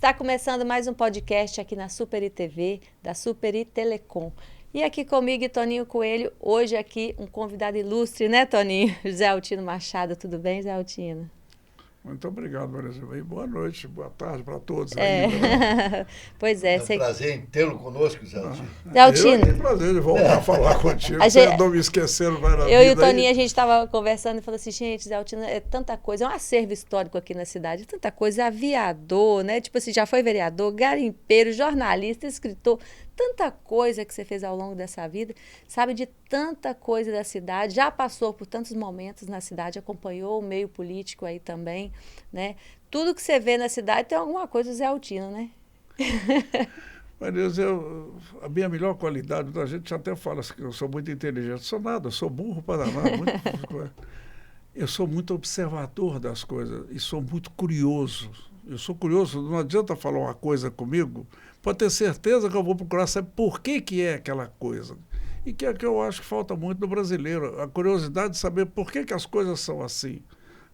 Está começando mais um podcast aqui na Super ITV, da Super I Telecom. E aqui comigo, Toninho Coelho, hoje aqui um convidado ilustre, né, Toninho? José Altino Machado, tudo bem, José Altino? Muito obrigado, Maria Silvia. Boa noite, boa tarde para todos É. ainda, né? Pois é. É um prazer em tê-lo conosco, Zé Altino. Zé Altino. Eu tenho prazer de voltar a falar contigo. A Você gente- não me esquecendo, vai na Eu e o vida aí. Toninho, a gente estava conversando e falou assim, gente, Zé Altino, é tanta coisa, é um acervo histórico aqui na cidade, tanta coisa, aviador, né? Tipo assim, já foi vereador, garimpeiro, jornalista, escritor, tanta coisa que você fez ao longo dessa vida, sabe de tanta coisa da cidade, já passou por tantos momentos na cidade, acompanhou o meio político aí também, né? Tudo que você vê na cidade tem alguma coisa do Zé Altino, né? Mas a minha melhor qualidade, a gente até fala assim, que eu sou muito inteligente. Sou nada, eu sou burro para danar. Eu sou muito observador das coisas e sou muito curioso. Eu sou curioso, não adianta falar uma coisa comigo, pode ter certeza que eu vou procurar saber por que é aquela coisa. E que é que eu acho que falta muito no brasileiro, a curiosidade de saber por que as coisas são assim.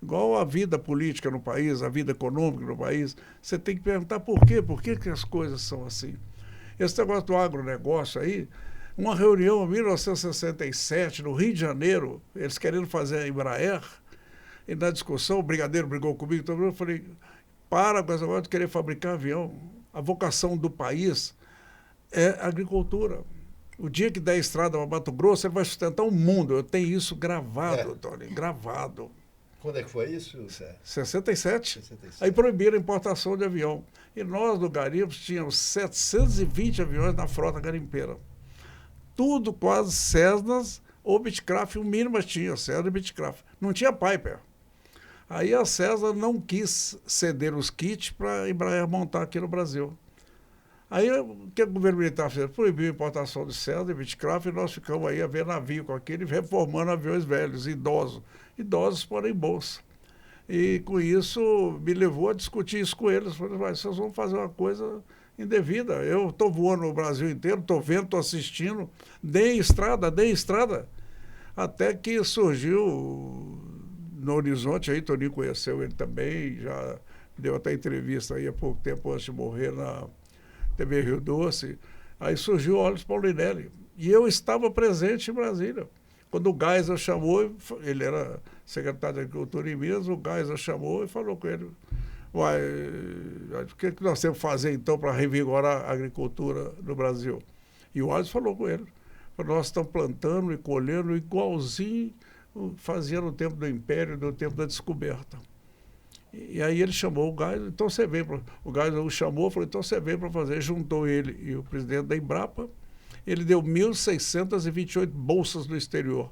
Igual a vida política no país, a vida econômica no país, você tem que perguntar por que as coisas são assim. Esse negócio do agronegócio aí, uma reunião em 1967, no Rio de Janeiro, eles querendo fazer a Embraer, e na discussão, o brigadeiro brigou comigo, então eu falei, para com essa coisa de querer fabricar avião. A vocação do país é a agricultura. O dia que der estrada para Mato Grosso, ele vai sustentar o mundo. Eu tenho isso gravado, Tony, gravado. Quando é que foi isso, Zé? 67. 67. Aí proibiram a importação de avião. E nós, do garimpo, tínhamos 720 aviões na frota garimpeira. Tudo quase Cessnas ou Beechcraft, o mínimo tinha, Cessna e Beechcraft. Não tinha Piper. Aí a Cessna não quis ceder os kits para a Embraer montar aqui no Brasil. Aí o que o governo militar fez? Proibiu a importação de Cessna e Beechcraft e nós ficamos aí a ver navio com aquele, reformando aviões velhos, idosos. Idosos porém bons. E com isso me levou a discutir isso com eles. Falei, mas vocês vão fazer uma coisa indevida. Eu estou voando no Brasil inteiro, estou vendo, estou assistindo, dei estrada. Até que surgiu no horizonte, aí Toninho conheceu ele também, já deu até entrevista aí há pouco tempo antes de morrer na TV Rio Doce. Aí surgiu o Olhos Paulinelli. E eu estava presente em Brasília. Quando o Geisel chamou, ele era secretário de Agricultura em Minas, o Geisel chamou e falou com ele, uai, o que nós temos que fazer então para revigorar a agricultura no Brasil? E o Olhos falou com ele, nós estamos plantando e colhendo igualzinho fazia no tempo do Império, no tempo da descoberta. E aí ele chamou o Geisel, então você vem, o Geisel o chamou, falou, então você vem para fazer, juntou ele e o presidente da Embrapa. Ele deu 1.628 bolsas no exterior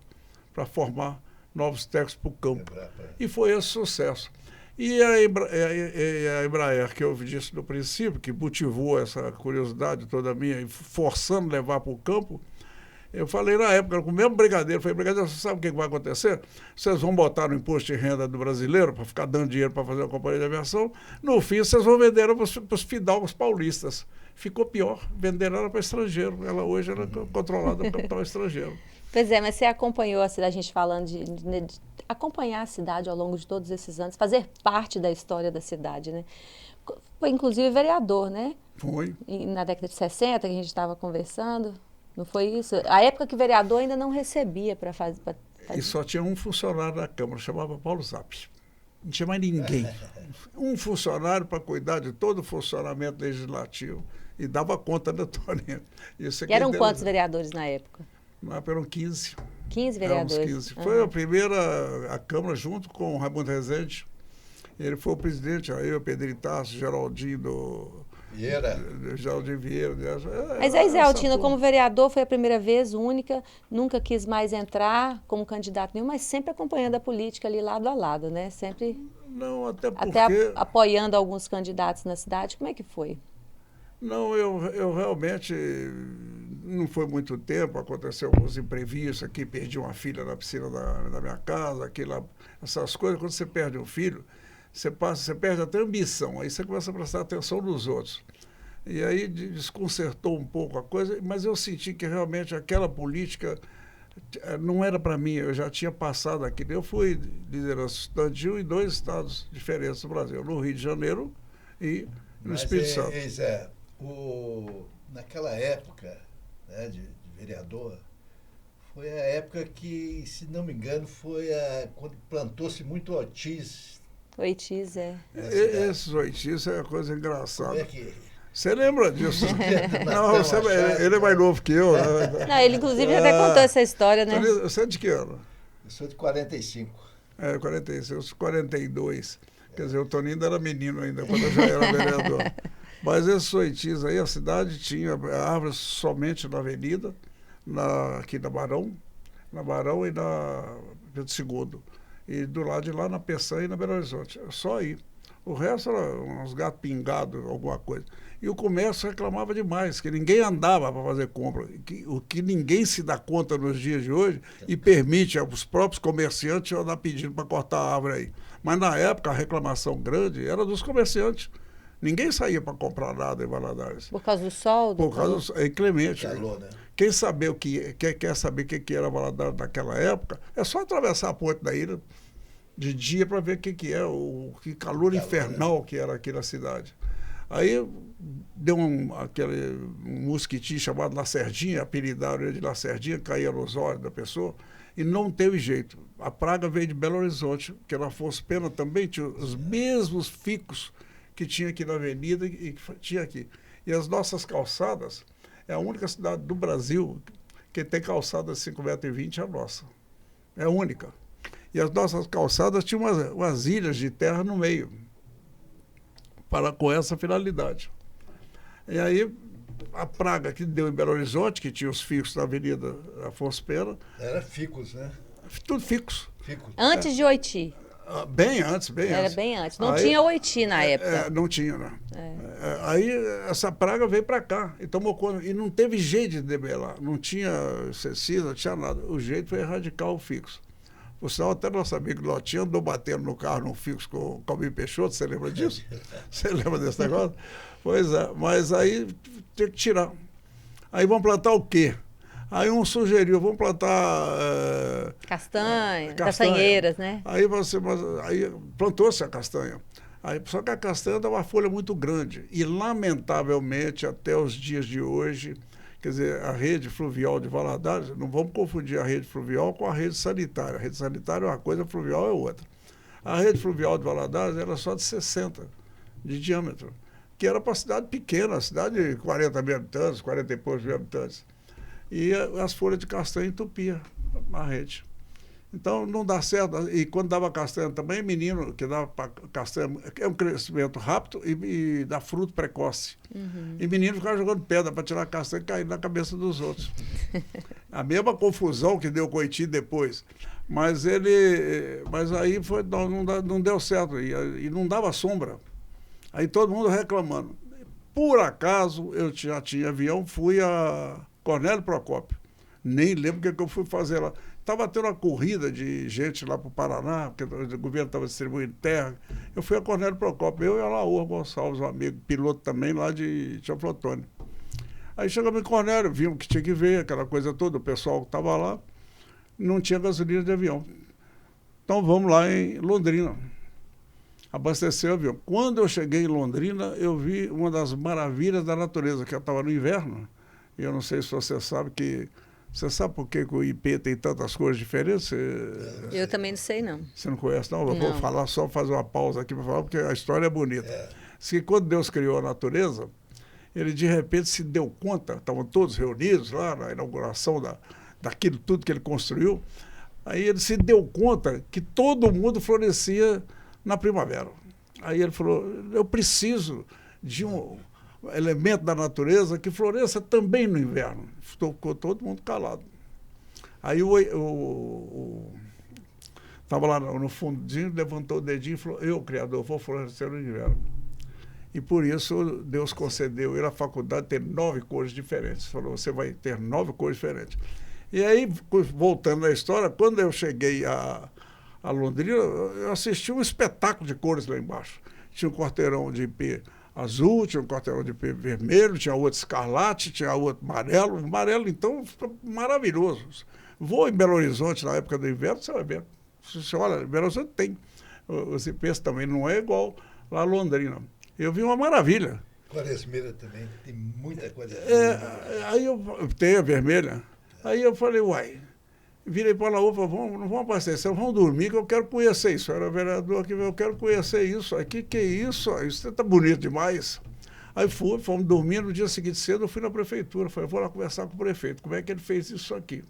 para formar novos técnicos para o campo. E foi esse sucesso. E a Embraer, que eu disse no princípio, que motivou essa curiosidade toda minha, forçando levar para o campo, eu falei na época, com o mesmo brigadeiro, falei, brigadeiro, você sabe o que vai acontecer? Vocês vão botar no imposto de renda do brasileiro, para ficar dando dinheiro para fazer uma companhia de aviação, no fim vocês vão vender para os fidalgos paulistas. Ficou pior, venderam ela para estrangeiro. Ela hoje era controlada pelo capital estrangeiro. Pois é, mas você acompanhou a cidade, a gente falando de acompanhar a cidade ao longo de todos esses anos, fazer parte da história da cidade, né? Foi inclusive vereador, né? Foi. Na década de 60 que a gente estava conversando, não foi isso? A época que vereador ainda não recebia para fazer... E só tinha um funcionário da Câmara, chamava Paulo Zappes. Não tinha mais ninguém. Um funcionário para cuidar de todo o funcionamento legislativo. E dava conta da Toninho. E eram quantos vereadores na época? Eram 15. 15 vereadores? 15. Foi a primeira, a Câmara, junto com o Raimundo Rezende. Ele foi o presidente, aí o Pedro Itácio, Geraldinho Vieira. Geraldinho Vieira. Mas aí, Zé Altino, como vereador, foi a primeira vez, única, nunca quis mais entrar como candidato nenhum, mas sempre acompanhando a política ali lado a lado, né? Sempre... Não, até apoiando alguns candidatos na cidade. Como é que foi? Não, eu realmente, não foi muito tempo, aconteceu alguns imprevistos aqui, perdi uma filha na piscina da minha casa, essas coisas, quando você perde um filho, você perde até a ambição, aí você começa a prestar atenção nos outros. E aí desconcertou um pouco a coisa, mas eu senti que realmente aquela política não era para mim, eu já tinha passado aquilo. Eu fui liderança estudantil em 2 estados diferentes do Brasil, no Rio de Janeiro e no Espírito Santo. Zé, naquela época, né, de vereador, foi a época que, se não me engano, quando plantou-se muito ortiz. Oitis, é. Esses oitis é uma coisa engraçada. Como é que... Você lembra disso? Não, ele é mais novo que eu. Não, ele inclusive até contou essa história, né? Você é de que ano? Eu sou de 45. 46, eu sou 42. Quer dizer, o Toninho ainda era menino ainda, quando eu já era vereador. Mas esses oitis aí, a cidade tinha árvores somente na avenida, aqui na Barão e na Pedro II. E do lado de lá, na Peçanha e na Belo Horizonte. Só aí. O resto era uns gatos pingados, alguma coisa. E o comércio reclamava demais, que ninguém andava para fazer compra. O que ninguém se dá conta nos dias de hoje e permite aos próprios comerciantes andar pedindo para cortar a árvore aí. Mas na época a reclamação grande era dos comerciantes. Ninguém saía para comprar nada em Valadares. Por causa do sol? Por causa do sol. É inclemente. Calor, né? Quem saber quer saber o que era Valadares naquela época, é só atravessar a ponte da ilha de dia para ver o que é, que calor infernal, né, que era aqui na cidade. Aí deu aquele mosquitinho chamado Lacerdinha, apelidaram ele de Lacerdinha, caía nos olhos da pessoa, e não teve jeito. A praga veio de Belo Horizonte, que na Afonso Pena também tinha os mesmos ficos que tinha aqui na avenida e que tinha aqui. E as nossas calçadas, é a única cidade do Brasil que tem calçada de 5,20 metros, é a nossa. É a única. E as nossas calçadas tinham umas ilhas de terra no meio, com essa finalidade. E aí, a praga que deu em Belo Horizonte, que tinha os ficos na Avenida Afonso Pena... Era ficos, né? Tudo ficos. Antes de Oiti? Bem antes. Era bem antes. Não tinha Oiti na época. Não tinha, né? Aí, essa praga veio para cá e tomou conta. E não teve jeito de debelar. Não tinha inseticida, não tinha nada. O jeito foi erradicar o fixo. Por sinal, até nosso amigo Lotinho andou batendo no carro no fixo com o Calvin Peixoto, você lembra disso? Você lembra desse negócio? Pois é, mas aí tinha que tirar. Aí vamos plantar o quê? Aí um sugeriu, vamos plantar... castanheiras, né? Aí plantou-se a castanha. Só que a castanha dá uma folha muito grande. E, lamentavelmente, até os dias de hoje... Quer dizer, a rede fluvial de Valadares, não vamos confundir a rede fluvial com a rede sanitária. A rede sanitária é uma coisa, a fluvial é outra. A rede fluvial de Valadares era só de 60 de diâmetro, que era para a cidade pequena, a cidade de 40 mil habitantes, 40 e poucos mil habitantes. E as folhas de castanha entupiam a rede. Então, não dá certo. E quando dava castanha também, menino que dava castanha, é um crescimento rápido e dá fruto precoce. Uhum. E menino ficava jogando pedra para tirar a castanha e cair na cabeça dos outros. A mesma confusão que deu com o Oiti depois. Mas aí não deu certo. E não dava sombra. Aí todo mundo reclamando. Por acaso, eu já tinha avião, fui a Cornélio Procópio. Nem lembro o que eu fui fazer lá. Estava tendo uma corrida de gente lá para o Paraná, porque o governo estava distribuindo terra. Eu fui a Cornélio Procópio, eu e a Laura Gonçalves, um amigo, piloto também lá de Teoflotone. Aí chegamos em Cornélio, vimos que tinha que ver, aquela coisa toda, o pessoal que estava lá, não tinha gasolina de avião. Então vamos lá em Londrina, abastecer o avião. Quando eu cheguei em Londrina, eu vi uma das maravilhas da natureza, que eu estava no inverno, e eu não sei se você sabe que... Você sabe por que o IP tem tantas cores diferentes? Eu também não sei, não. Você não conhece, não? Eu vou falar, só fazer uma pausa aqui para falar, porque a história é bonita. Diz que quando Deus criou a natureza, ele de repente se deu conta, estavam todos reunidos lá na inauguração daquilo tudo que ele construiu, aí ele se deu conta que todo mundo florescia na primavera. Aí ele falou, eu preciso de um elemento da natureza que floresça também no inverno. Ficou todo mundo calado. Aí estava lá no fundinho, levantou o dedinho e falou, eu, Criador, vou florescer no inverno. E por isso Deus concedeu ele a faculdade de ter 9 cores diferentes. Falou, você vai ter 9 cores diferentes. E aí, voltando à história, quando eu cheguei a Londrina, eu assisti um espetáculo de cores lá embaixo. Tinha um quarteirão de IP azul, tinha um quarteirão de IP vermelho, tinha outro escarlate, tinha outro amarelo. O amarelo, então, ficou maravilhoso. Vou em Belo Horizonte na época do inverno, você vai ver. Você olha, Belo Horizonte tem. Os IPs também não é igual lá em Londrina. Eu vi uma maravilha. Quaresmeira também, tem muita coisa. Aí eu tenho a vermelha. Aí eu falei, uai, virei para a UPA, não vamos abastecer, vamos dormir, que eu quero conhecer isso. Eu era vereador aqui, eu quero conhecer isso. Aqui, que é isso? Isso está bonito demais. Aí fomos dormir, no dia seguinte cedo eu fui na prefeitura, falei, vou lá conversar com o prefeito, como é que ele fez isso aqui?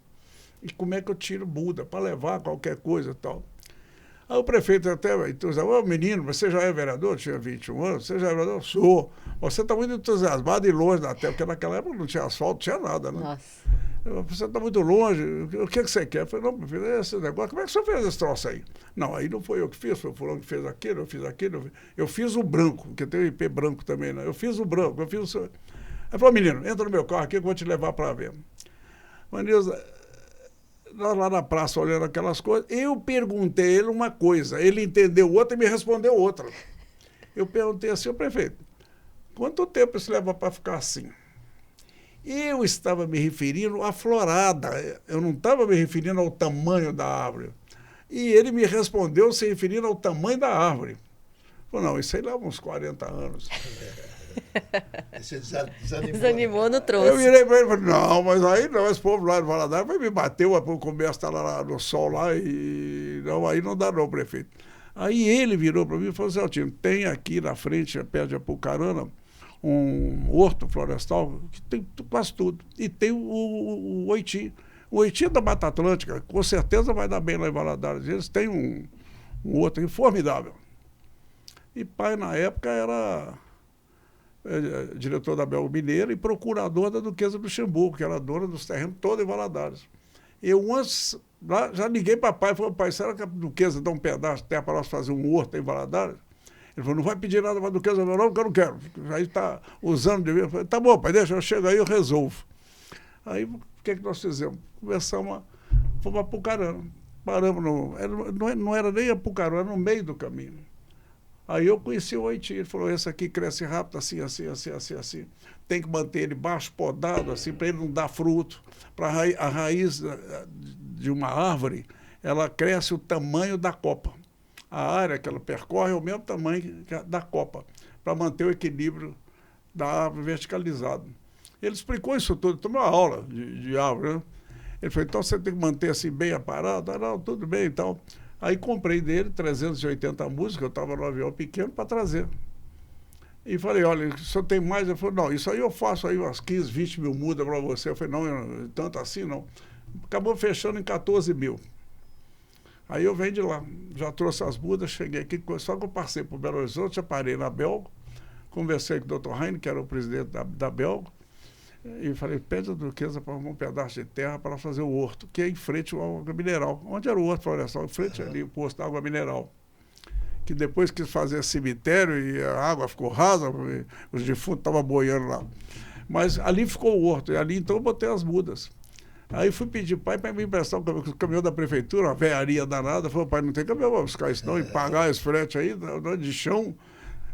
E como é que eu tiro muda para levar qualquer coisa e tal. Aí o prefeito até entusiasmado, menino, você já é vereador? Tinha 21 anos, você já é vereador? Sou. Você está muito entusiasmado e longe da terra, porque naquela época não tinha asfalto, não tinha nada, né? Nossa. Você está muito longe, o que você quer? Eu falei, não, meu filho, esse negócio, como é que você fez esse troço aí? Não, aí não foi eu que fiz, foi o fulano que fez aquilo, eu fiz aquilo. Eu fiz o branco, porque tem o IP branco também, né? Eu fiz o branco, eu fiz o... Aí falou, menino, entra no meu carro aqui que eu vou te levar para ver. Manilza, lá na praça olhando aquelas coisas, eu perguntei a ele uma coisa, ele entendeu outra e me respondeu outra. Eu perguntei assim, prefeito, quanto tempo isso leva para ficar assim? Eu estava me referindo à florada, eu não estava me referindo ao tamanho da árvore. E ele me respondeu se referindo ao tamanho da árvore. Falei, não, isso aí leva uns 40 anos. Você desanimou. Desanimou no troço. Eu virei para ele e falei, não, mas aí não, esse povo lá de Valadares vai me bater, o comércio está lá no sol lá e não, aí não dá não, prefeito. Aí ele virou para mim e falou assim, Altino, tem aqui na frente, perto de Apucarana, um horto florestal que tem quase tudo. E tem o Oiti. O Oiti é da Mata Atlântica, com certeza vai dar bem lá em Valadares. Eles têm um outro formidável. E pai, na época, era diretor da Bel Mineira e procurador da Duquesa do Luxemburgo, que era dona dos terrenos todos em Valadares. Eu antes, lá, já liguei para pai e falei, pai, será que a Duquesa dá um pedaço de terra para nós fazer um horto em Valadares? Ele falou, não vai pedir nada para a Duquesa, não, porque eu não quero. Aí está usando de mim. Eu falei, tá bom, pai, deixa, eu chego aí, eu resolvo. Aí, o que nós fizemos? Começamos, fomos a Apucarana. Paramos, não era nem Apucarana, era no meio do caminho. Aí eu conheci o Oiti, ele falou, esse aqui cresce rápido, assim, assim, assim, assim, assim. Tem que manter ele baixo, podado, assim, para ele não dar fruto. Para a raiz de uma árvore, ela cresce o tamanho da copa. A área que ela percorre é o mesmo tamanho da copa, para manter o equilíbrio da árvore verticalizado. Ele explicou isso tudo, tomou uma aula de árvore, né? Ele falou, então você tem que manter assim bem aparado? Ah, não, tudo bem, então. Aí comprei dele 380 músicas, eu estava no avião pequeno para trazer. E falei, olha, o senhor tem mais? Ele falou, não, isso aí eu faço aí umas 15, 20 mil mudas para você. Eu falei, não, tanto assim não. Acabou fechando em 14 mil. Aí eu venho de lá, já trouxe as mudas, cheguei aqui, só que eu passei por Belo Horizonte, já parei na Belgo, conversei com o Dr. Heine, que era o presidente da Belgo, e falei, pede a Duquesa para um pedaço de terra para fazer o horto, que é em frente ao água mineral. Onde era o horto florestal? Em frente ali, o posto da água mineral. Que depois quis fazer cemitério e a água ficou rasa, os defuntos estavam boiando lá. Mas ali ficou o horto, e ali então eu botei as mudas. Aí fui pedir pai para me emprestar o caminhão da prefeitura, uma velharia danada. Falei, pai, não tem caminhão para buscar isso não, e pagar esse frete aí, de chão,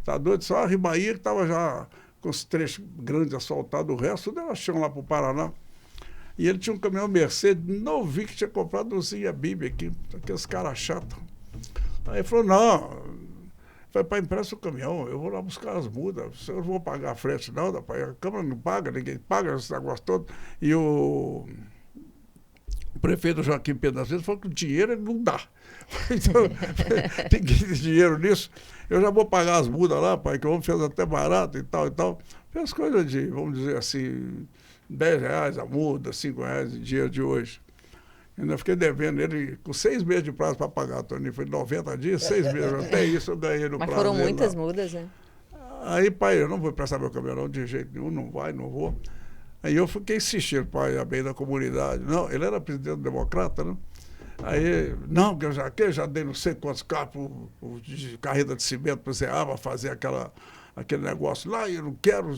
tá doido? Só a Ribaía que estava já com os trechos grandes asfaltados, o resto tudo era chão lá para o Paraná. E ele tinha um caminhão Mercedes novinho que tinha comprado no Zinha Bibi aqui, aqueles caras chatos. Aí ele falou, não, falei, pai, empresta o caminhão, eu vou lá buscar as mudas, eu não vou pagar frete não, pai, a Câmara não paga, ninguém paga esse negócio todo. E o prefeito Joaquim Pedro Azevedo falou que o dinheiro ele não dá. Então, tem que ter dinheiro nisso. Eu já vou pagar as mudas lá, pai, que o homem fez até barato e tal e tal. Fez coisa de, vamos dizer assim, R$10 a muda, R$5 em dia de hoje. Ainda fiquei devendo ele com 6 meses de prazo para pagar, Tony. Foi 90 dias, 6 meses. Até isso eu ganhei no prazo. Mas foram muitas lá. mudas, né? Aí, pai, eu não vou prestar meu caminhão de jeito nenhum, não vai, não vou. Aí eu fiquei insistindo, pai, a bem da comunidade. Não, ele era presidente democrata, né? Aí, não, que eu já dei não sei quantos carros de carreta de cimento para Zeaba fazer aquele negócio lá, e eu não quero,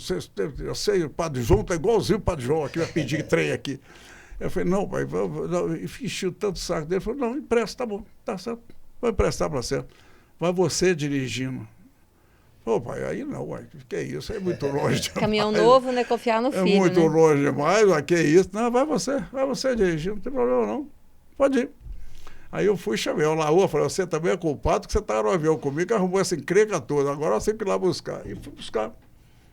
eu sei, o Padre João está igualzinho o Padre João aqui, vai pedir trem aqui. Eu falei, não, pai, não. E enchi tanto saco dele. Ele falou, não, empresta, tá bom, tá certo, vou emprestar para você. Vai você dirigindo. Pô, pai, aí não, uai, que é isso, é muito longe demais. Caminhão novo, né? Confiar no filho, é muito né? longe demais, uai, que é isso. Não, vai você dirigindo, não tem problema não, pode ir. Aí eu fui, chamei o Laú, falei, você também é culpado que você estava no avião comigo, que arrumou essa encrenca toda, agora você tem que ir lá buscar. E fui buscar.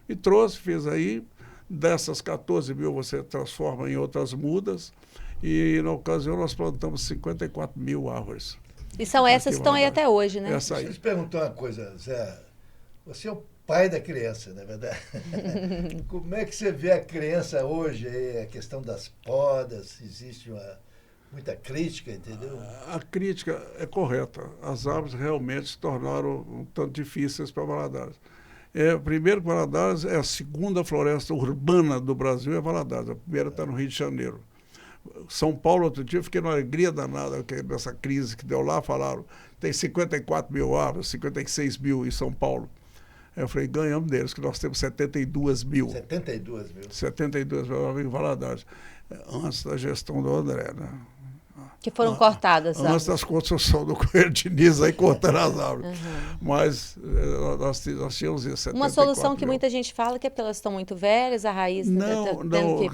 E trouxe, fiz aí, dessas 14 mil você transforma em outras mudas, e na ocasião nós plantamos 54 mil árvores. E são essas que estão aí até hoje, né? Essa aí. Deixa eu te perguntar uma coisa, Zé. Você é o pai da criança, não é verdade? Como é que você vê a criança hoje, aí, a questão das podas? Existe muita crítica, entendeu? A crítica é correta. As árvores realmente se tornaram um tanto difíceis para Valadares. Primeiro, Valadares é a segunda floresta urbana do Brasil, é Valadares. A primeira está no Rio de Janeiro. São Paulo, outro dia, eu fiquei numa alegria danada nessa crise que deu lá, falaram, tem 54 mil árvores, 56 mil em São Paulo. Eu falei, ganhamos deles, que nós temos 72 mil. 72 mil. 72 mil árvores em Valadares. Antes da gestão do André, né? Que foram cortadas. Antes das construções do Coelho Diniz, aí cortaram as árvores. Mas nós tínhamos isso. Uma solução que muita gente fala que é porque elas estão muito velhas, a raiz... Não,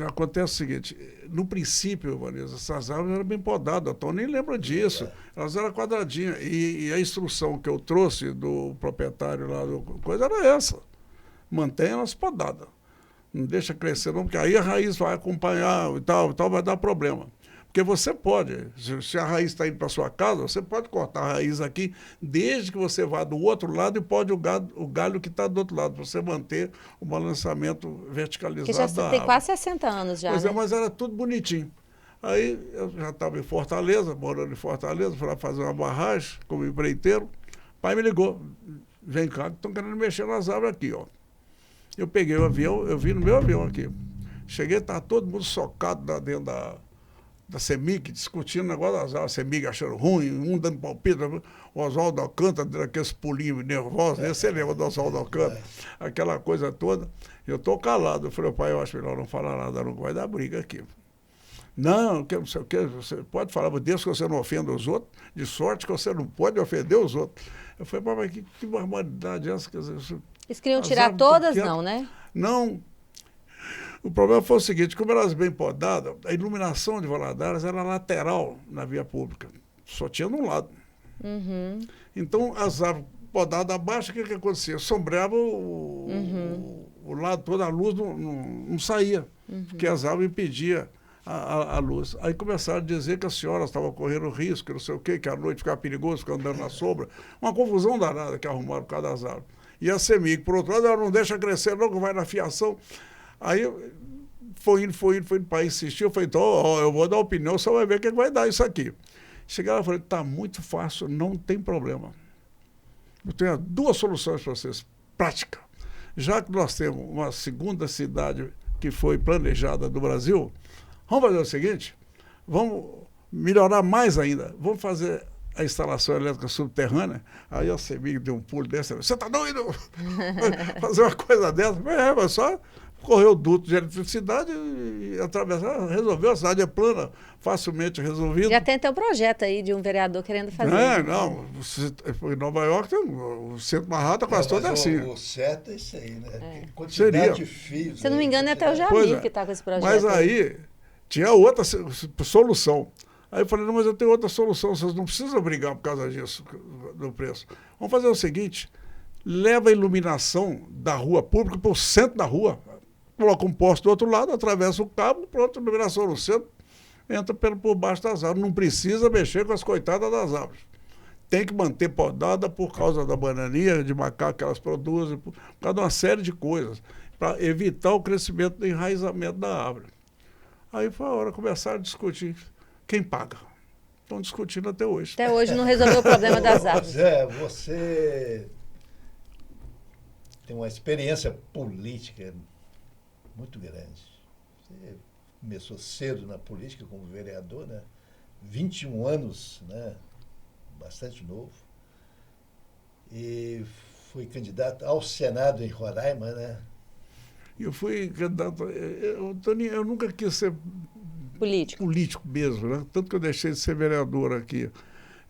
acontece o seguinte, no princípio, Vanessa, essas árvores eram bem podadas, então nem lembra disso. Elas eram quadradinhas. E a instrução que eu trouxe do proprietário lá, coisa era essa. Mantenha elas podadas. Não deixa crescer não, porque aí a raiz vai acompanhar e tal, vai dar problema. Porque você pode, se a raiz está indo para sua casa, você pode cortar a raiz aqui, desde que você vá do outro lado e pode o galho que está do outro lado, para você manter o balançamento verticalizado que já da tem árvore. quase 60 anos já, Pois né? mas era tudo bonitinho. Aí eu já estava em Fortaleza, morando em Fortaleza, fui lá fazer uma barragem como empreiteiro. O pai me ligou, vem cá, que estão querendo mexer nas árvores aqui, ó. Eu peguei o avião, eu vim no meu avião aqui. Cheguei, estava todo mundo socado lá dentro da CEMIG, discutindo o negócio das árvores, a CEMIG achando ruim, um dando palpite, o Oswaldo Alcântara dando aqueles pulinhos nervosos, né? Você lembra do Oswaldo Alcântara? Aquela coisa toda. Eu estou calado. Eu falei, pai, eu acho melhor não falar nada, não vai dar briga aqui. Não, não sei o que, você pode falar, mas Deus que você não ofenda os outros, de sorte que você não pode ofender os outros. Eu falei, mas que barbaridade é essa? Quer dizer, eles queriam tirar todas, não, né? Não. O problema foi o seguinte, como elas bem podadas, a iluminação de Valadares era lateral na via pública. Só tinha de um lado. Então, as árvores podadas abaixo, o que acontecia? Sombreava o lado todo, a luz não saía, porque as árvores impediam a luz. Aí começaram a dizer que as senhoras estavam correndo risco, não sei o quê, que à noite ficava perigoso, ficar andando na sombra. Uma confusão danada que arrumaram por causa das árvores. E a CEMIG, por outro lado, ela não deixa crescer, não, que vai na fiação. Aí foi indo, o pai insistiu, eu falei, então, ó, eu vou dar opinião, você vai ver o que vai dar isso aqui. Cheguei lá e falei, está muito fácil, não tem problema. Eu tenho duas soluções para vocês, prática. Já que nós temos uma segunda cidade que foi planejada do Brasil, vamos fazer o seguinte, vamos melhorar mais ainda, vamos fazer a instalação elétrica subterrânea. Aí a CEMIG deu um pulo dessa, você está doido? Fazer uma coisa dessa? Mas só correu o duto de eletricidade e atravessar, resolveu, a cidade é plana, facilmente resolvida. Já tem até um projeto aí de um vereador querendo fazer. Não, em Nova York tem o centro Manhattan quase todo assim. O certo é isso aí, né? Quantidade Seria. De fios. Se eu não me engano, é até o Jamil que está com esse projeto. Mas aí tinha outra solução. Aí eu falei, não, mas eu tenho outra solução, vocês não precisam brigar por causa disso, do preço. Vamos fazer o seguinte, leva a iluminação da rua pública para o centro da rua, coloca um poste do outro lado, atravessa o cabo, pronto, iluminação no centro, entra por baixo das árvores. Não precisa mexer com as coitadas das árvores. Tem que manter podada por causa da bananinha, de macaco que elas produzem, por causa de uma série de coisas, para evitar o crescimento do enraizamento da árvore. Aí foi a hora, começaram a discutir. Quem paga? Estão discutindo até hoje. Até hoje não resolveu o problema das árvores. Zé, você tem uma experiência política muito grande. Você começou cedo na política como vereador, né? 21 anos, né? Bastante novo. E foi candidato ao Senado em Roraima, né? Eu fui candidato... Eu nunca quis ser político mesmo, né? Tanto que eu deixei de ser vereador aqui.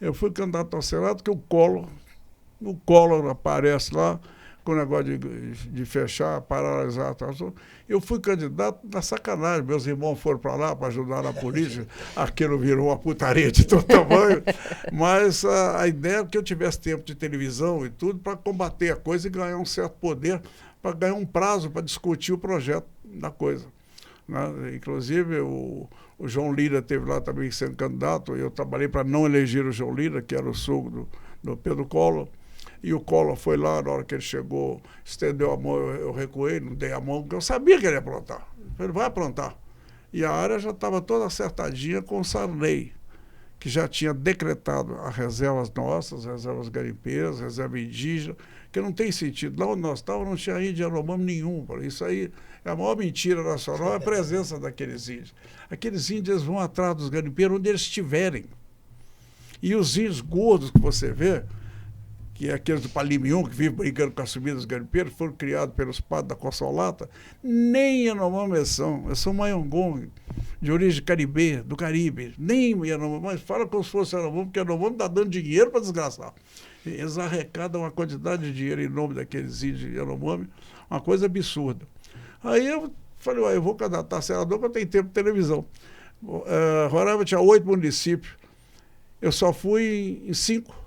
Eu fui candidato ao Senado, que o Collor aparece lá com o negócio de fechar, paralisar. Tal. Eu fui candidato na sacanagem. Meus irmãos foram para lá para ajudar na política. Aquilo virou uma putaria de todo tamanho. Mas a ideia é que eu tivesse tempo de televisão e tudo para combater a coisa e ganhar um certo poder, para ganhar um prazo para discutir o projeto da coisa. Né? Inclusive, o João Lira esteve lá também sendo candidato. Eu trabalhei para não eleger o João Lira, que era o sogro do Pedro Collor. E o Collor foi lá, na hora que ele chegou, estendeu a mão, eu recuei, não dei a mão, porque eu sabia que ele ia aprontar. Ele vai aprontar. E a área já estava toda acertadinha com o Sarney, que já tinha decretado as reservas nossas, reservas garimpeiras, reserva indígena, que não tem sentido. Lá onde nós estávamos não tinha índio Yanomami nenhum. Isso aí é a maior mentira nacional, é a presença daqueles índios. Aqueles índios vão atrás dos garimpeiros onde eles estiverem. E os índios gordos que você vê, que é aqueles do Palimium, que vivem brigando com a subida dos garimpeiros, foram criados pelos padres da Consolata, nem Yanomami são Mayongong, de origem caribe, do Caribe, nem Yanomami, mas fala como se fosse Yanomami, porque Yanomami está dando dinheiro para desgraçar. Eles arrecadam uma quantidade de dinheiro em nome daqueles índios de Yanomami, uma coisa absurda. Aí eu falei, eu vou candidatar a senador porque eu tenho tempo de televisão. Roraima tinha 8 municípios, eu só fui em 5.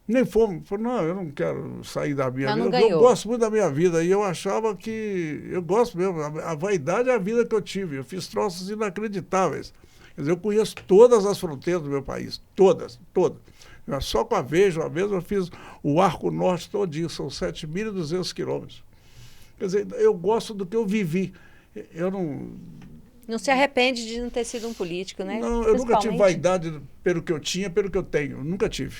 Nem fomos. Falei, não, eu não quero sair da minha vida. Eu gosto muito da minha vida. E eu achava que... Eu gosto mesmo. A vaidade é a vida que eu tive. Eu fiz troços inacreditáveis. Quer dizer, eu conheço todas as fronteiras do meu país. Todas. Só com a Veja, uma vez eu fiz o Arco Norte todinho. São 7.200 quilômetros. Quer dizer, eu gosto do que eu vivi. Eu não... Não se arrepende de não ter sido um político, né? Não, eu nunca tive vaidade pelo que eu tinha, pelo que eu tenho. Nunca tive.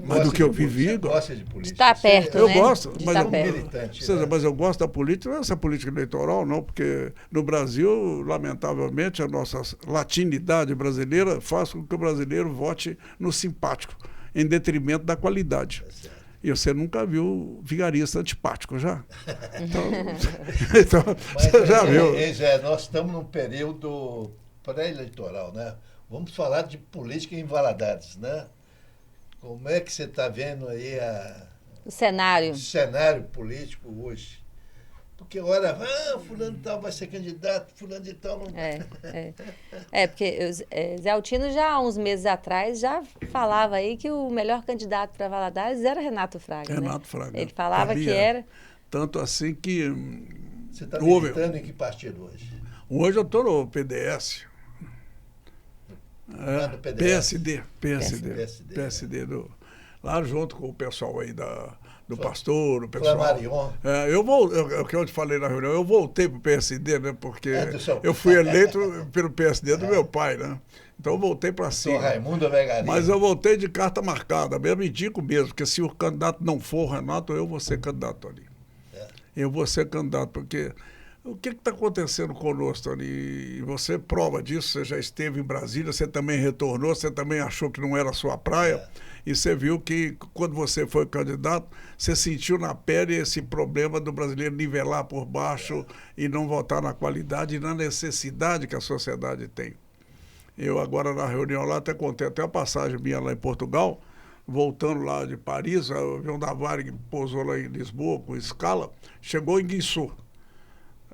Mas do que eu vivi... Você gosta de política? De estar perto, eu né? gosto. De mas estar perto. Mas eu gosto da política, não é essa política eleitoral, não, porque no Brasil, lamentavelmente, a nossa latinidade brasileira faz com que o brasileiro vote no simpático, em detrimento da qualidade. E você nunca viu vigarista antipático, já? Então você já viu. Nós estamos num período pré-eleitoral, né? Vamos falar de política em Valadares, né? Como é que você está vendo aí o cenário político hoje? Porque agora, fulano de tal vai ser candidato, fulano de tal não... Porque Zé Altino já há uns meses atrás já falava aí que o melhor candidato para Valadares era Renato Fraga. Renato Fraga. Ele falava que era... Tanto assim que... Você está militando em que partido hoje? Hoje eu estou no PDS. No PDS. PSD. Lá junto com o pessoal aí do Pastor, o pessoal. Flamarion. O que eu te falei na reunião, eu voltei para o PSD, né? Porque eu fui eleito pelo PSD do meu pai, né? Então eu voltei para cima. Raimundo Vegarinho. Mas eu voltei de carta marcada, mesmo indico mesmo, porque se o candidato não for o Renato, eu vou ser candidato ali. Eu vou ser candidato, porque o que está acontecendo conosco, Tony? E você prova disso, você já esteve em Brasília, você também retornou, você também achou que não era a sua praia. E você viu que, quando você foi candidato, você sentiu na pele esse problema do brasileiro nivelar por baixo e não votar na qualidade e na necessidade que a sociedade tem. Eu agora, na reunião lá, até contei até a passagem minha lá em Portugal, voltando lá de Paris, o avião da Varig pousou lá em Lisboa com escala, chegou em Guiçu.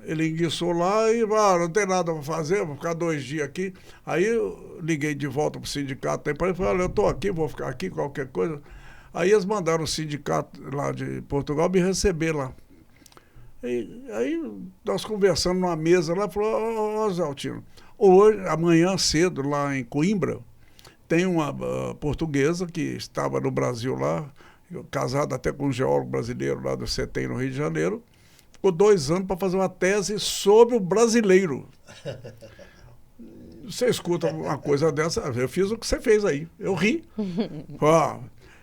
Ele enguiçou lá e não tem nada para fazer, vou ficar 2 dias aqui. Aí eu liguei de volta para o sindicato e falei, eu estou aqui, vou ficar aqui, qualquer coisa. Aí eles mandaram o sindicato lá de Portugal me receber lá. Aí nós conversando numa mesa lá, falou, Zé Altino, amanhã cedo lá em Coimbra, tem uma portuguesa que estava no Brasil lá, casada até com um geólogo brasileiro lá do CETEM no Rio de Janeiro, ficou 2 anos para fazer uma tese sobre o brasileiro. Você escuta uma coisa dessa, eu fiz o que você fez aí. Eu ri.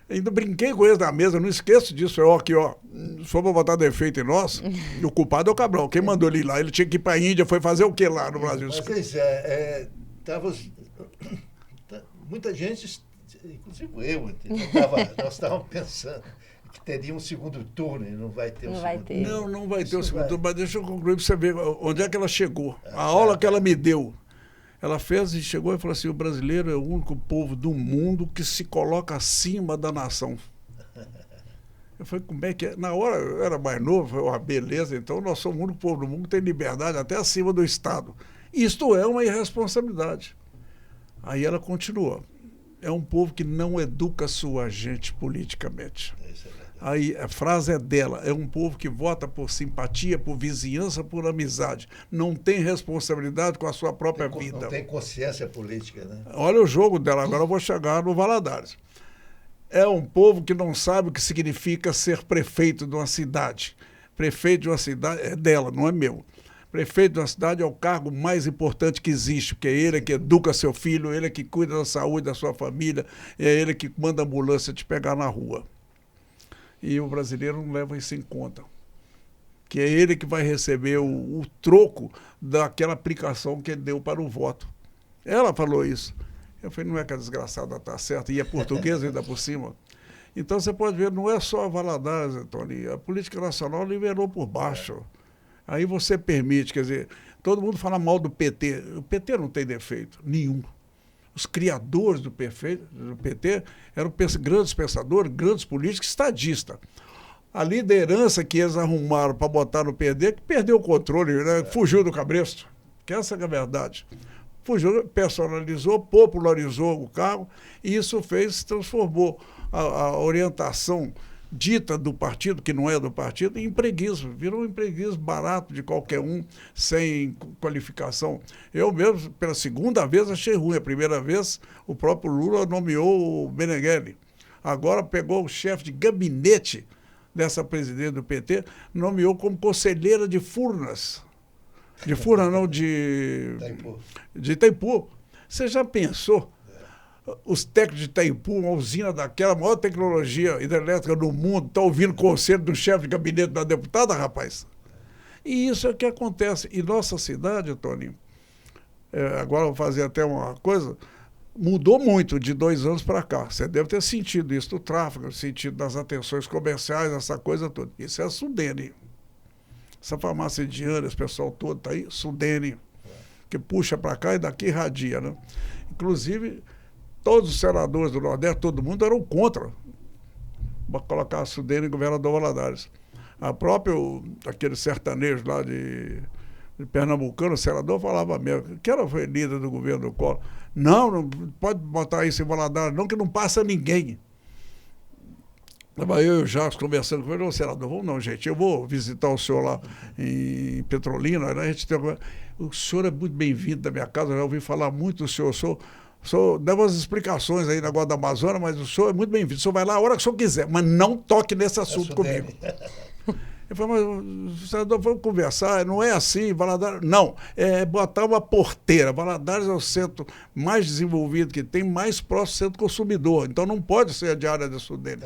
Ainda brinquei com eles na mesa, não esqueço disso. Aqui, se for para botar defeito em nós, o culpado é o Cabral. Quem mandou ele ir lá? Ele tinha que ir para a Índia, foi fazer o que lá no Brasil? Mas, muita gente, inclusive eu, nós estávamos pensando que teria um segundo turno e não vai ter um segundo turno. Não vai ter um segundo turno, mas deixa eu concluir para você ver onde é que ela chegou. A aula que ela me deu, ela fez e chegou e falou assim, o brasileiro é o único povo do mundo que se coloca acima da nação. Eu falei, como é que é? Na hora eu era mais novo, eu falei, beleza, então nós somos o único povo do mundo que tem liberdade até acima do Estado. Isto é uma irresponsabilidade. Aí ela continua. É um povo que não educa sua gente politicamente. Aí a frase é dela, é um povo que vota por simpatia, por vizinhança, por amizade. Não tem responsabilidade com a sua própria vida. Não tem consciência política, né? Olha o jogo dela, agora eu vou chegar no Valadares. É um povo que não sabe o que significa ser prefeito de uma cidade. Prefeito de uma cidade é dela, não é meu. Prefeito de uma cidade é o cargo mais importante que existe, porque é ele que educa seu filho, ele que cuida da saúde da sua família, é ele que manda a ambulância te pegar na rua. E o brasileiro não leva isso em conta. Que é ele que vai receber o troco daquela aplicação que ele deu para o voto. Ela falou isso. Eu falei, não é que a desgraçada está certa, e é portuguesa ainda por cima. Então você pode ver, não é só a Valadares, Antônio, a política nacional nivelou por baixo. Aí você permite, quer dizer, todo mundo fala mal do PT. O PT não tem defeito nenhum. Os criadores do PT eram grandes pensadores, grandes políticos, estadistas. A liderança que eles arrumaram para botar no PD, que perdeu o controle, né? Fugiu do cabresto, que essa é a verdade. Fugiu, personalizou, popularizou o cargo, e isso transformou a orientação dita do partido, que não é do partido, em empreguismo. Virou um empreguismo barato de qualquer um, sem qualificação. Eu mesmo, pela segunda vez, achei ruim. A primeira vez, o próprio Lula nomeou o Meneghelli. Agora pegou o chefe de gabinete dessa presidente do PT, nomeou como conselheira de Furnas. De Furnas, não, de Itaipu. Você já pensou? Os técnicos de Itaipu, uma usina daquela, a maior tecnologia hidrelétrica do mundo, estão ouvindo conselho do chefe de gabinete da deputada, rapaz? E isso é o que acontece. E nossa cidade, Toninho, agora eu vou fazer até uma coisa, mudou muito de 2 anos para cá. Você deve ter sentido isso do tráfego, sentido das atenções comerciais, essa coisa toda. Isso é a Sudene. Essa farmácia indiana, esse pessoal todo está aí, Sudene, que puxa para cá e daqui irradia, né? Inclusive, todos os senadores do Nordeste, todo mundo eram contra colocar a Sudene em governador Valadares. A própria, aquele sertanejo lá de Pernambucano, o senador, falava mesmo, que ela foi líder do governo do Collor. Não pode botar isso em Valadares, não, que não passa ninguém. Estava eu e o Jacques conversando com ele, ô senador, vamos não, gente, eu vou visitar o senhor lá em Petrolina, né? O senhor é muito bem-vindo da minha casa, eu já ouvi falar muito do senhor, o senhor deu umas explicações aí na negócio da Amazônia, mas o senhor é muito bem-vindo, o senhor vai lá a hora que o senhor quiser, mas não toque nesse assunto comigo. Eu falei, mas, senador, vamos conversar, não é assim, Valadares... Não, é botar uma porteira. Valadares é o centro mais desenvolvido que tem, mais próximo do centro consumidor, então não pode ser a diária da Sudene.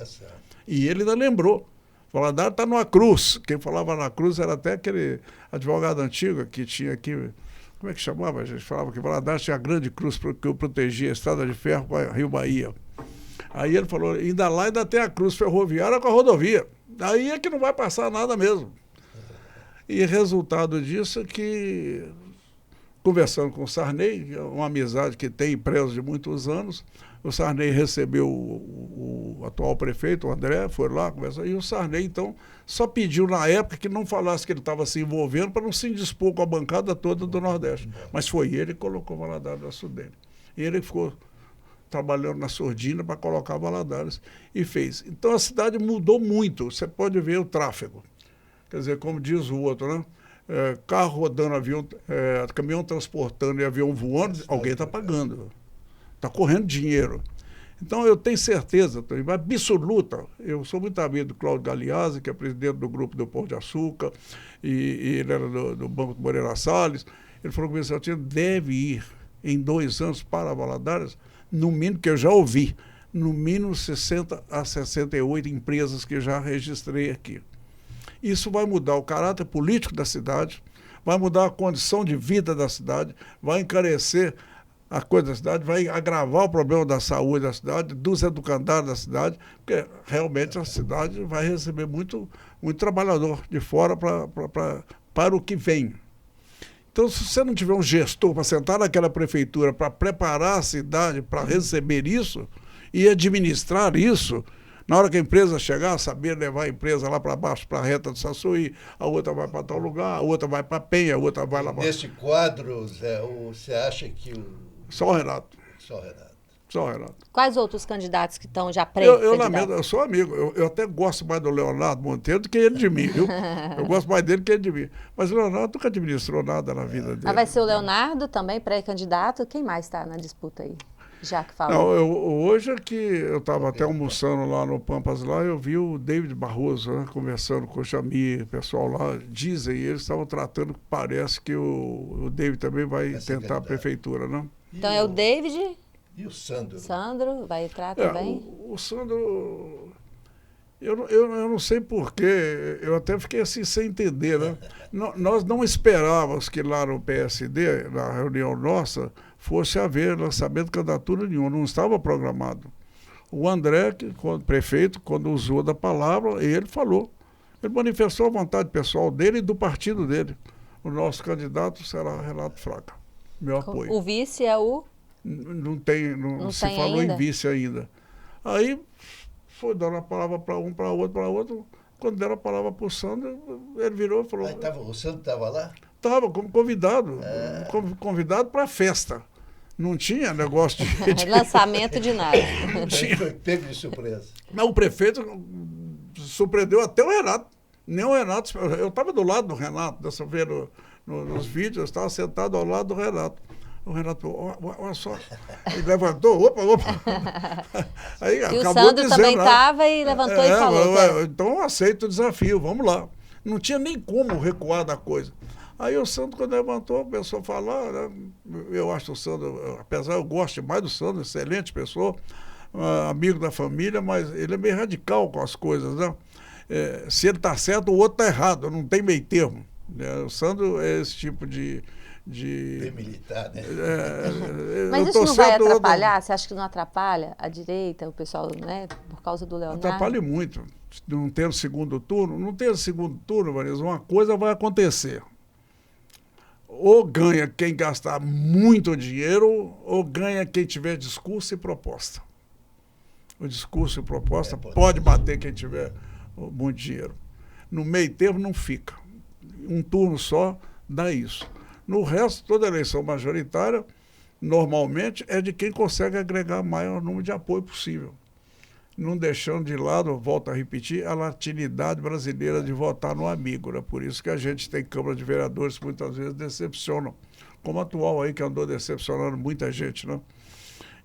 E ele ainda lembrou. Valadares está numa cruz. Quem falava na cruz era até aquele advogado antigo que tinha aqui. Como é que chamava? A gente falava que Valadares tinha a grande cruz que eu protegia, a estrada de ferro com a Rio Bahia. Aí ele falou: ainda lá ainda tem a cruz ferroviária com a rodovia. Daí é que não vai passar nada mesmo. E resultado disso é que, conversando com o Sarney, uma amizade que tem preso de muitos anos, o Sarney recebeu o atual prefeito, o André, foi lá, conversou, e o Sarney, então, só pediu na época que não falasse que ele estava se envolvendo para não se indispor com a bancada toda do Nordeste. Mas foi ele que colocou Valadares na Sudene. E ele ficou trabalhando na surdina para colocar Valadares e fez. Então a cidade mudou muito, você pode ver o tráfego. Quer dizer, como diz o outro, né? Carro rodando, avião, caminhão transportando e avião voando, alguém está pagando. Está correndo dinheiro. Então, eu tenho certeza, absoluta, eu sou muito amigo do Cláudio Galeazzi, que é presidente do grupo do Pão de Açúcar, e ele era do Banco do Moreira Salles. Ele falou que o Vicentino deve ir em 2 anos para Valadares, no mínimo, que eu já ouvi, no mínimo 60 a 68 empresas que já registrei aqui. Isso vai mudar o caráter político da cidade, vai mudar a condição de vida da cidade, vai encarecer a coisa da cidade, vai agravar o problema da saúde da cidade, dos educandários da cidade, porque realmente a cidade vai receber muito trabalhador de fora para o que vem. Então, se você não tiver um gestor para sentar naquela prefeitura, para preparar a cidade para receber isso e administrar isso, Na hora que a empresa chegar, saber levar a empresa lá para baixo, para a reta do Saçuí, a outra vai para tal lugar, a outra vai para Penha, a outra vai lá para... Nesse quadro, Zé, você acha que o... Só o Renato. Só o Renato. Só o Renato. Quais outros candidatos que estão já Eu pré-candidatos? lamento, eu sou amigo. Eu até gosto mais do Leonardo Monteiro do que ele de mim, viu? Eu gosto mais dele do que ele de mim. Mas o Leonardo nunca administrou nada na vida dele. Mas vai ser o Leonardo também pré-candidato? Quem mais está na disputa aí? Já que falou. Não, hoje é que eu estava até almoçando lá no Pampas, lá, eu vi o David Barroso, né, conversando com o Jamir, o pessoal lá, dizem, eles estavam tratando, parece que o David também vai tentar a prefeitura, né? Então é o David... E o Sandro? Sandro vai entrar também? O Sandro, eu não sei porquê, eu até fiquei assim sem entender, né? Nós não esperávamos que lá no PSD, na reunião nossa, fosse haver lançamento de candidatura nenhuma, não estava programado. O André, quando prefeito, quando usou da palavra, ele falou. Ele manifestou a vontade pessoal dele e do partido dele. O nosso candidato será Renato Fraga. Meu apoio. O vice é o... Não se falou ainda em vice ainda. Aí foi dando a palavra para um, para outro, para outro. Quando deram a palavra para o Sandro, ele virou e falou... o Sandro estava lá? Estava como convidado. Convidado para a festa. Não tinha negócio de... lançamento de nada. Não tinha. Foi pego de surpresa. Não, o prefeito surpreendeu até o Renato. Nem o Renato... Eu estava do lado do Renato, dessa vez nos vídeos, eu estava sentado ao lado do Renato. O Renato, olha só, ele levantou, opa. Aí, e o Sandro também estava e levantou e falou. Então eu aceito o desafio, vamos lá. Não tinha nem como recuar da coisa. Aí o Sandro, quando levantou, começou a falar, né? Eu acho o Sandro, apesar eu gosto mais do Sandro, excelente pessoa, amigo da família, mas ele é meio radical com as coisas, né? Se ele está certo, o outro está errado, não tem meio termo. O Sandro é esse tipo de bem militar, né? Mas isso não vai atrapalhar? Você acha que não atrapalha a direita, o pessoal, né? Por causa do Leonardo? Atrapalha muito. Não tendo segundo turno. Não tendo segundo turno, Vanessa, uma coisa vai acontecer. Ou ganha quem gastar muito dinheiro, ou ganha quem tiver discurso e proposta. O discurso e proposta pode bater quem tiver muito dinheiro. No meio termo não fica. Um turno só dá isso. No resto, toda eleição majoritária, normalmente, é de quem consegue agregar o maior número de apoio possível. Não deixando de lado, volto a repetir, a latinidade brasileira de votar no amigo. Né? Por isso que a gente tem Câmara de Vereadores que muitas vezes decepcionam. Como a atual aí, que andou decepcionando muita gente. Né?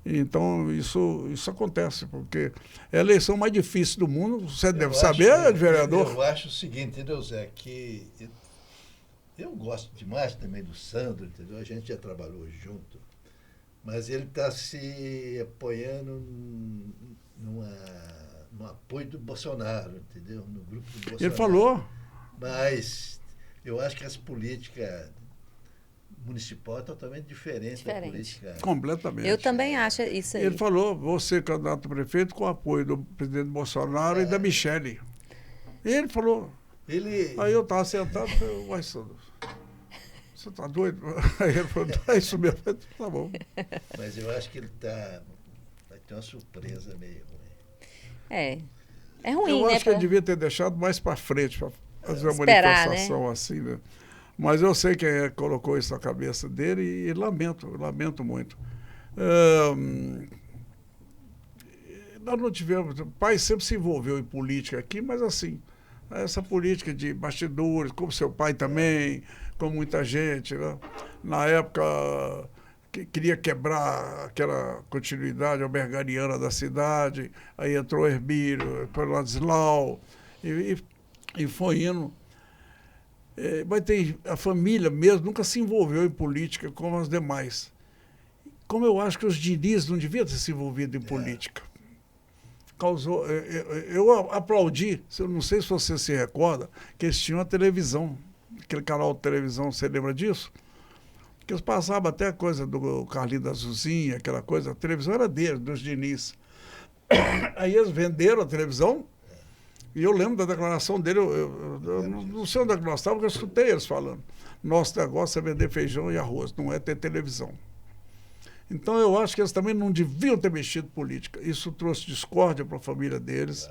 Então, isso acontece, porque é a eleição mais difícil do mundo. Você deve saber, vereador. Eu acho o seguinte, entendeu, Zé, que... Eu gosto demais também do Sandro, entendeu? A gente já trabalhou junto, mas ele está se apoiando no apoio do Bolsonaro, entendeu? No grupo do Bolsonaro. Ele falou. Mas eu acho que essa política municipal é totalmente diferente da política... Completamente. Eu também acho isso aí. Ele falou, você candidato a prefeito com o apoio do presidente Bolsonaro e da Michele. Ele falou... Aí eu estava sentado e falei, uai, Sandro, você está doido? Aí ele falou, é isso mesmo. Tá bom. Mas eu acho que ele vai ter uma surpresa meio ruim. É ruim, eu né? Eu acho que ele devia ter deixado mais para frente, para fazer uma manifestação, né? Assim, né? Mas eu sei quem colocou isso na cabeça dele e lamento muito. Nós não tivemos... O pai sempre se envolveu em política aqui, mas assim... Essa política de bastidores, como seu pai também, como muita gente, né? Na época queria quebrar aquela continuidade albergariana da cidade, aí entrou Hermílio, depois Ladislau, e foi indo. Mas a família mesmo nunca se envolveu em política como as demais. Como eu acho que os Diniz não deviam ter se envolvido em política. Eu aplaudi, eu não sei se você se recorda, que eles tinham a televisão, aquele canal de televisão, você lembra disso? Que eles passavam até a coisa do Carlinhos da Zuzinha, aquela coisa, a televisão era deles, dos Diniz. Aí eles venderam a televisão, e eu lembro da declaração dele, eu não sei onde é que nós estávamos, porque eu escutei eles falando. Nosso negócio é vender feijão e arroz, não é ter televisão. Então, eu acho que eles também não deviam ter mexido política. Isso trouxe discórdia para a família deles,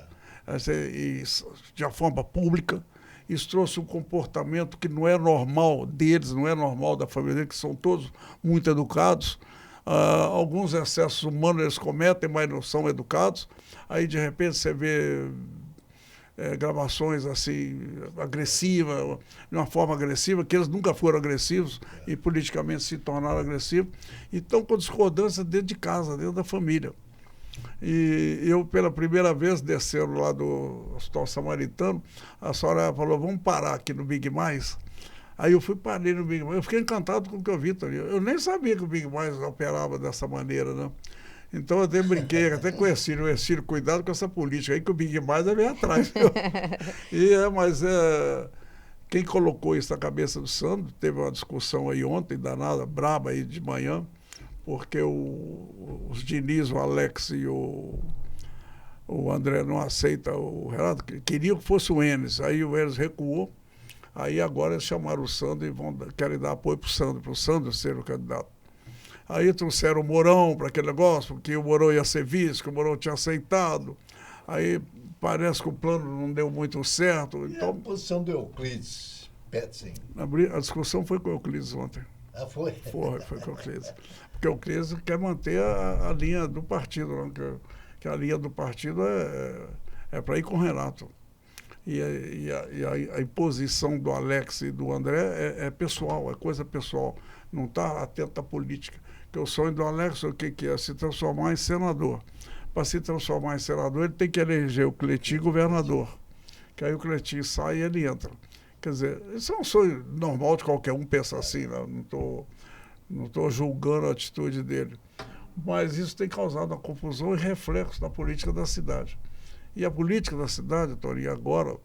de uma forma pública. Isso trouxe um comportamento que não é normal deles, não é normal da família deles, que são todos muito educados. Alguns excessos humanos eles cometem, mas não são educados. Aí, de repente, você vê gravações assim, agressivas, de uma forma agressiva, que eles nunca foram agressivos e politicamente se tornaram agressivos. E estão com discordância dentro de casa, dentro da família. E eu, pela primeira vez, descendo lá do Hospital Samaritano, a senhora falou, vamos parar aqui no Big Mais. Aí eu parei no Big Mais, eu fiquei encantado com o que eu vi ali. Eu nem sabia que o Big Mais operava dessa maneira, né? Então eu até brinquei, até com o Ercílio, cuidado com essa política aí, que o Big Mais vem atrás. Mas quem colocou isso na cabeça do Sandro, teve uma discussão aí ontem, danada, braba aí de manhã, porque os Diniz, o Alex e o André não aceitam o Renato, queriam que fosse o Enes, aí o Enes recuou, aí agora eles chamaram o Sandro e querem dar apoio para o Sandro ser o candidato. Aí trouxeram o Mourão para aquele negócio, porque o Mourão ia ser vice, que o Mourão tinha aceitado. Aí parece que o plano não deu muito certo. E então, a posição do Euclides Petzing? A discussão foi com o Euclides ontem. Ah, foi? Foi com o Euclides. Porque o Euclides quer manter a linha do partido, né? que a linha do partido é para ir com o Renato. E a imposição do Alex e do André é pessoal, é coisa pessoal. Não está atento à política. Que o sonho do Alex, o que é? Se transformar em senador. Para se transformar em senador, ele tem que eleger o Cleitinho governador. Que aí o Cleitinho sai e ele entra. Quer dizer, isso é um sonho normal de qualquer um pensar assim, né? Não estou julgando a atitude dele. Mas isso tem causado uma confusão e reflexo na política da cidade. E a política da cidade, Torinho, agora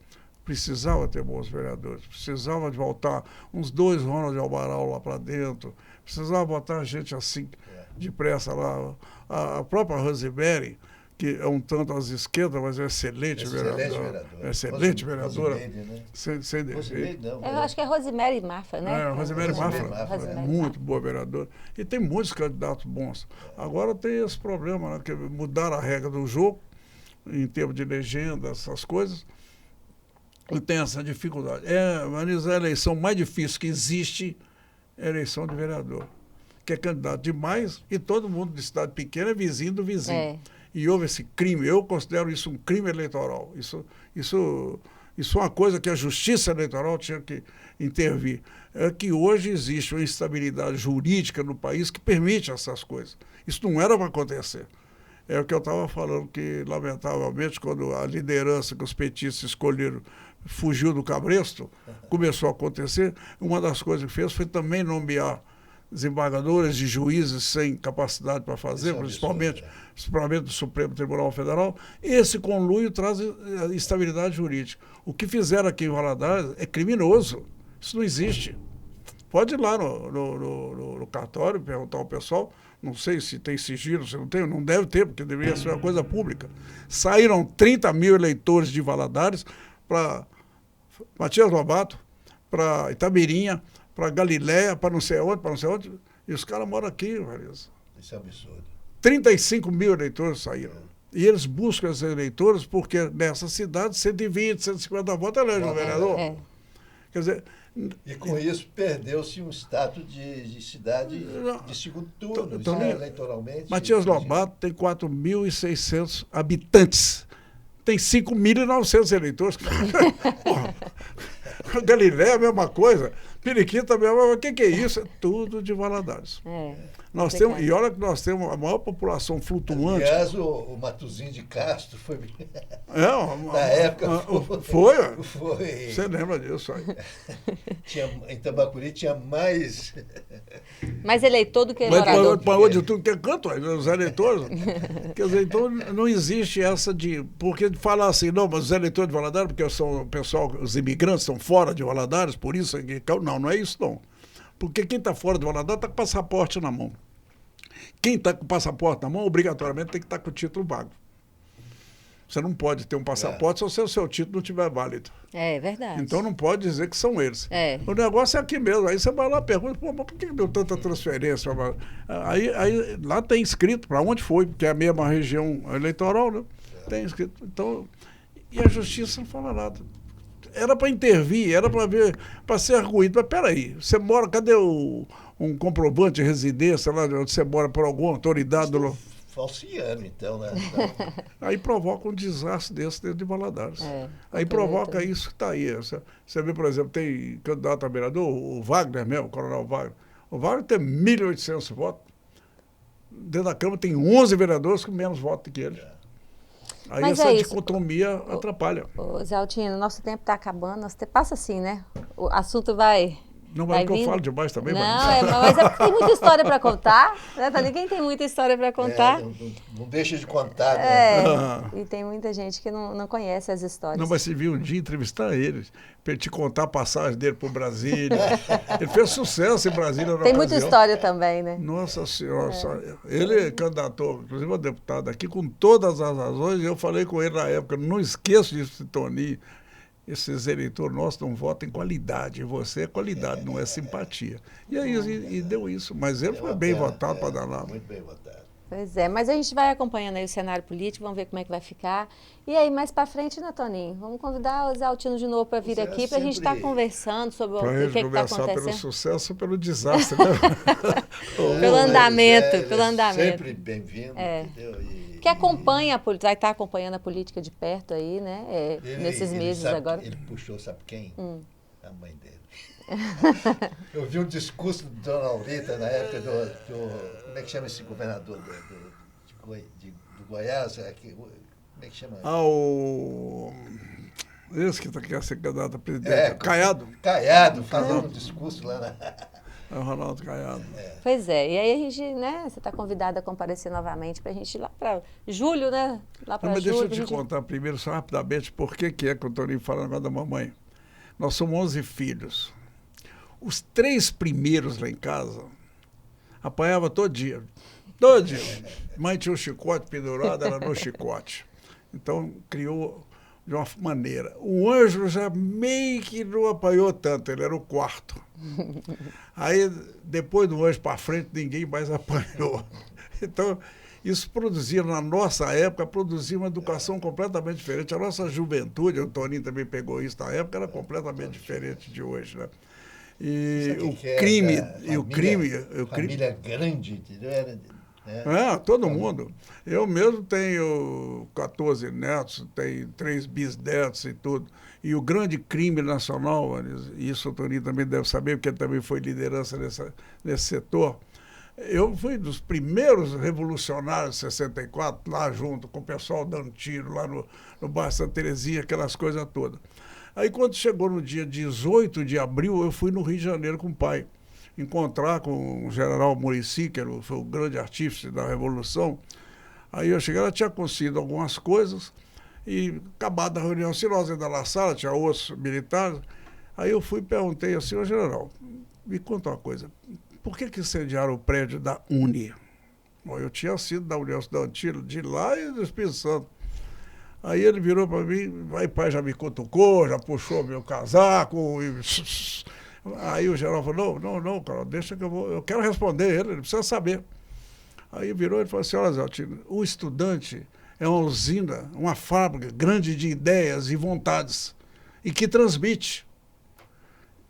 precisava ter bons vereadores, precisava de voltar uns 2 Ronald Albaral lá para dentro, precisava botar gente assim depressa lá. A própria Rosemary, que é um tanto às esquerdas, mas é excelente vereadora. Excelente vereadora. Sem defeito. Eu acho que é Rosemary Mafra, né? Rosemary Mafra, muito boa vereadora. E tem muitos candidatos bons. Agora tem esse problema, né, que mudaram a regra do jogo, em termos de legenda, essas coisas. E tem essa dificuldade. Mas a eleição mais difícil que existe é a eleição de vereador, que é candidato demais e todo mundo de cidade pequena é vizinho do vizinho. E houve esse crime, eu considero isso um crime eleitoral. Isso é uma coisa que a justiça eleitoral tinha que intervir. É que hoje existe uma instabilidade jurídica no país que permite essas coisas. Isso não era para acontecer. É o que eu estava falando, que, lamentavelmente, quando a liderança que os petistas escolheram fugiu do cabresto, começou a acontecer, uma das coisas que fez foi também nomear desembargadores e juízes sem capacidade para fazer, principalmente do Supremo Tribunal Federal. Esse conluio traz instabilidade jurídica. O que fizeram aqui em Valadares é criminoso. Isso não existe. Pode ir lá no cartório, perguntar ao pessoal. Não sei se tem sigilo, se não tem, não deve ter, porque deveria ser uma coisa pública. Saíram 30 mil eleitores de Valadares para Matias Lobato, para Itamirinha, para Galiléia, para não sei onde, e os caras moram aqui, Marisa. Isso é absurdo. 35 mil eleitores saíram. E eles buscam esses eleitores porque nessa cidade 120, 150 votos elege o vereador. Quer dizer... E com isso perdeu-se um status de cidade de segundo turno, eleitoralmente. Matias Lobato tem 4.600 habitantes. Tem 5.900 eleitores. Porra, Galiléia é a mesma coisa. Periquita mesmo, o que é isso? É tudo de Valadares. Nós temos, e olha que nós temos a maior população flutuante. Aliás, o Matuzinho de Castro foi... Na época foi. Você lembra disso aí? Em Tambacuri tinha mais eleitor do que morador. Mas de tudo que é canto, os eleitores. Quer dizer, então não existe essa de... Porque falar assim, não, mas os eleitores de Valadares, porque o pessoal, os imigrantes estão fora de Valadares, por isso... Não é isso não. Porque quem está fora de Valadares está com o passaporte na mão. Quem está com o passaporte na mão, obrigatoriamente tem que estar com o título vago. Você não pode ter um passaporte se o seu título não estiver válido. É verdade. Então não pode dizer que são eles. É. O negócio é aqui mesmo. Aí você vai lá e pergunta, pô, mas por que deu tanta transferência? Aí lá tem escrito para onde foi, porque é a mesma região eleitoral, né? Tem escrito. Então, e a justiça não fala nada. Era para intervir, era para ver, para ser arguído. Mas peraí, você mora, cadê um comprovante de residência lá onde você mora por alguma autoridade do falciano, então, né? Então... Aí provoca um desastre desse dentro de Valadares. Aí eu provoca também. isso que está aí. Você vê, por exemplo, tem candidato a vereador, o Wagner mesmo, o coronel Wagner. O Wagner tem 1.800 votos. Dentro da Câmara tem 11 vereadores com menos votos que ele. Aí Mas essa é isso. dicotomia atrapalha. Ô, Zé Altino, nosso tempo está acabando. Nosso tempo passa assim, né? O assunto vai... Não, mas eu falo demais também, Não, mas... mas é porque tem muita história para contar. Né? Ninguém tem muita história para contar. Não deixa de contar, né? E tem muita gente que não conhece as histórias. Não, mas você viu um dia entrevistar eles, para ele te contar a passagem dele para Brasília. Ele fez sucesso em Brasília na Tem muita ocasião. história também, né? Nossa Senhora, ele candidatou, inclusive a deputada aqui, com todas as razões, e eu falei com ele na época, não esqueço disso, Tony, esses eleitores nossos não votam em qualidade, você é qualidade, não é simpatia. E aí e deu isso, mas ele foi bem votado para dar lá. Muito bem votado. Pois é, mas a gente vai acompanhando aí o cenário político, vamos ver como é que vai ficar. E aí, mais para frente, né, Toninho? Vamos convidar o Zé Altino de novo para vir aqui, para a gente estar conversando sobre o que está acontecendo. Pelo sucesso ou pelo desastre, né? Pelo andamento, pelo andamento. Sempre bem-vindo, entendeu? Que acompanha, vai estar acompanhando a política de perto aí, né? Nesses meses agora. Ele puxou, sabe quem? A mãe dele. Eu vi um discurso do Dona Aurita na época do como é que chama esse governador do Goiás? Como é que chama? Esse que quer ser candidato a presidente. Caiado. Caiado, fazendo um discurso lá na... É o Ronaldo Caiado. Pois é, e aí a gente, né, você está convidado a comparecer novamente para a gente ir lá para julho, né? Lá para julho. Mas deixa eu te contar primeiro, só rapidamente, por que é que eu estou falando agora da mamãe. Nós somos 11 filhos. Os 3 primeiros lá em casa apanhava todo dia. Todo dia. Mãe tinha um chicote pendurado, era no chicote. Então, criou de uma maneira. O Anjo já meio que não apanhou tanto, ele era o 4º. Aí, depois do Anjo para frente, ninguém mais apanhou. Então, isso produzia, na nossa época, produzia uma educação completamente diferente. A nossa juventude, o Toninho também pegou isso na época, era completamente diferente de hoje, né? E o crime... Família grande, entendeu? Todo mundo. Eu mesmo tenho 14 netos, tenho 3 bisnetos e tudo. E o grande crime nacional, isso o Toninho também deve saber, porque ele também foi liderança nesse setor. Eu fui dos primeiros revolucionários de 64, lá junto com o pessoal dando tiro, lá no bairro Santa Terezinha, aquelas coisas todas. Aí, quando chegou no dia 18 de abril, eu fui no Rio de Janeiro com o pai, encontrar com o general Muricy, que foi o grande artífice da Revolução. Aí eu cheguei, ela tinha conseguido algumas coisas, e acabada a reunião, se nós ainda na sala, tinha outros militares. Aí eu fui e perguntei assim, ô general, me conta uma coisa, por que incendiaram o prédio da Uni? Bom, eu tinha sido da União Estudantil de lá e do Espírito Santo. Aí ele virou para mim, aí pai já me cutucou, já puxou meu casaco. Aí o general falou, não, cara, deixa que eu quero responder ele precisa saber. Aí virou e falou assim, olha, Zé Altino, o estudante é uma usina, uma fábrica grande de ideias e vontades, e que transmite.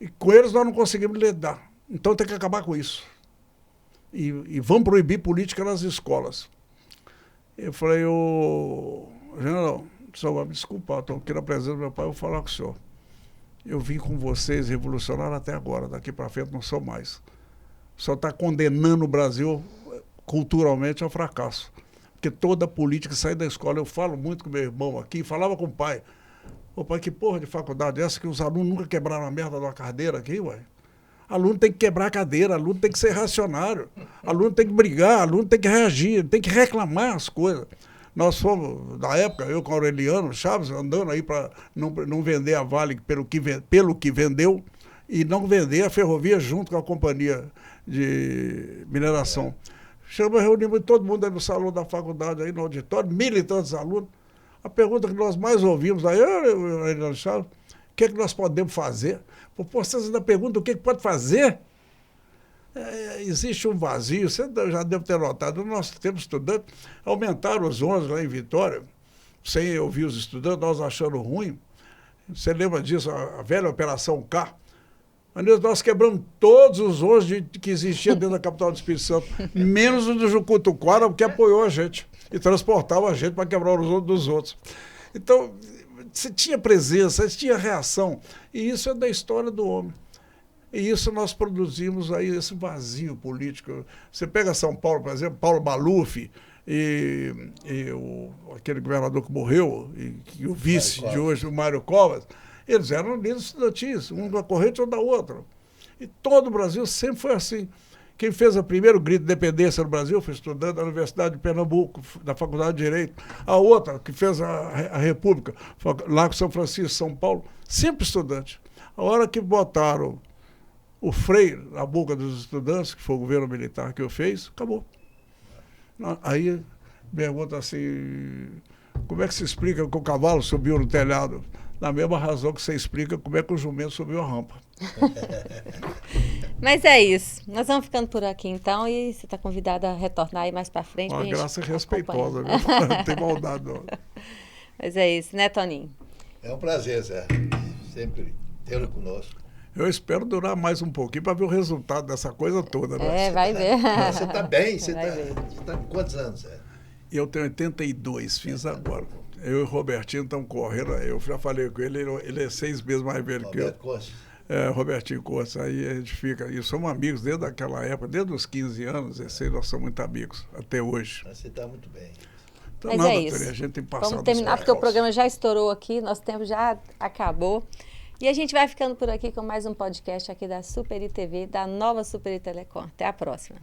E com eles nós não conseguimos lidar. Então tem que acabar com isso. E vamos proibir política nas escolas. Eu falei, general, o senhor vai me desculpar, estou aqui na presença do meu pai, eu vou falar com o senhor. Eu vim com vocês revolucionário até agora, daqui para frente não sou mais. O senhor está condenando o Brasil culturalmente ao fracasso. Porque toda política sai da escola. Eu falo muito com meu irmão aqui, falava com o pai. Ô pai, que porra de faculdade é essa que os alunos nunca quebraram a merda de uma cadeira aqui, ué? Aluno tem que quebrar a cadeira, aluno tem que ser reacionário, aluno tem que brigar, aluno tem que reagir, tem que reclamar as coisas. Nós fomos, na época, eu com o Aureliano Chaves, andando aí para não vender a Vale pelo que vendeu e não vender a ferrovia junto com a companhia de mineração. Chama, reunimos todo mundo aí no salão da faculdade, aí no auditório, 1.000 e tantos alunos. A pergunta que nós mais ouvimos aí, Alexandre, o que é que nós podemos fazer? Pô, vocês ainda perguntam o que pode fazer? Existe um vazio, você já deve ter notado, no nosso tempo estudante, aumentaram os ônibus lá em Vitória, sem ouvir os estudantes, nós achando ruim. Você lembra disso, a velha Operação K? Nós quebramos todos os ônibus que existiam dentro da capital do Espírito Santo, menos o do Jucutuquara, porque apoiou a gente e transportava a gente para quebrar os ônibus dos outros. Então, você tinha presença, você tinha reação, e isso é da história do homem. E isso nós produzimos aí, esse vazio político. Você pega São Paulo, por exemplo, Paulo Maluf e aquele governador que morreu, e o vice de hoje, o Mário Covas, eles eram líderes estudantis, um da corrente ou da outra. E todo o Brasil sempre foi assim. Quem fez o primeiro grito de independência no Brasil foi estudante da Universidade de Pernambuco, da Faculdade de Direito. A outra, que fez a República, lá com São Francisco, São Paulo, sempre estudante. A hora que botaram o freio na boca dos estudantes, que foi o governo militar que o fez, acabou. Aí pergunta assim, como é que se explica que o cavalo subiu no telhado? Na mesma razão que você explica como é que o jumento subiu a rampa. Mas é isso. Nós vamos ficando por aqui então, e você está convidada a retornar aí mais para frente. Uma graça respeitosa, viu? Não tem maldade, não. Mas é isso, né, Toninho? É um prazer, Zé, sempre tê-lo conosco. Eu espero durar mais um pouquinho para ver o resultado dessa coisa toda. Né? Vai ver. Você está bem? Você está com quantos anos, Zé? Eu tenho 82, fiz agora. Eu e o Robertinho estamos correndo, eu já falei com ele, ele é 6 meses mais velho que eu. Roberto Costa. Robertinho Costa, aí a gente fica, e somos amigos desde aquela época, desde os 15 anos, nós somos muito amigos, até hoje. Mas você está muito bem. Então, mas nada, é isso. a gente tem passado. Vamos terminar, porque o programa já estourou aqui, nosso tempo já acabou. E a gente vai ficando por aqui com mais um podcast aqui da Super ITV, da nova Super Telecom. Até a próxima.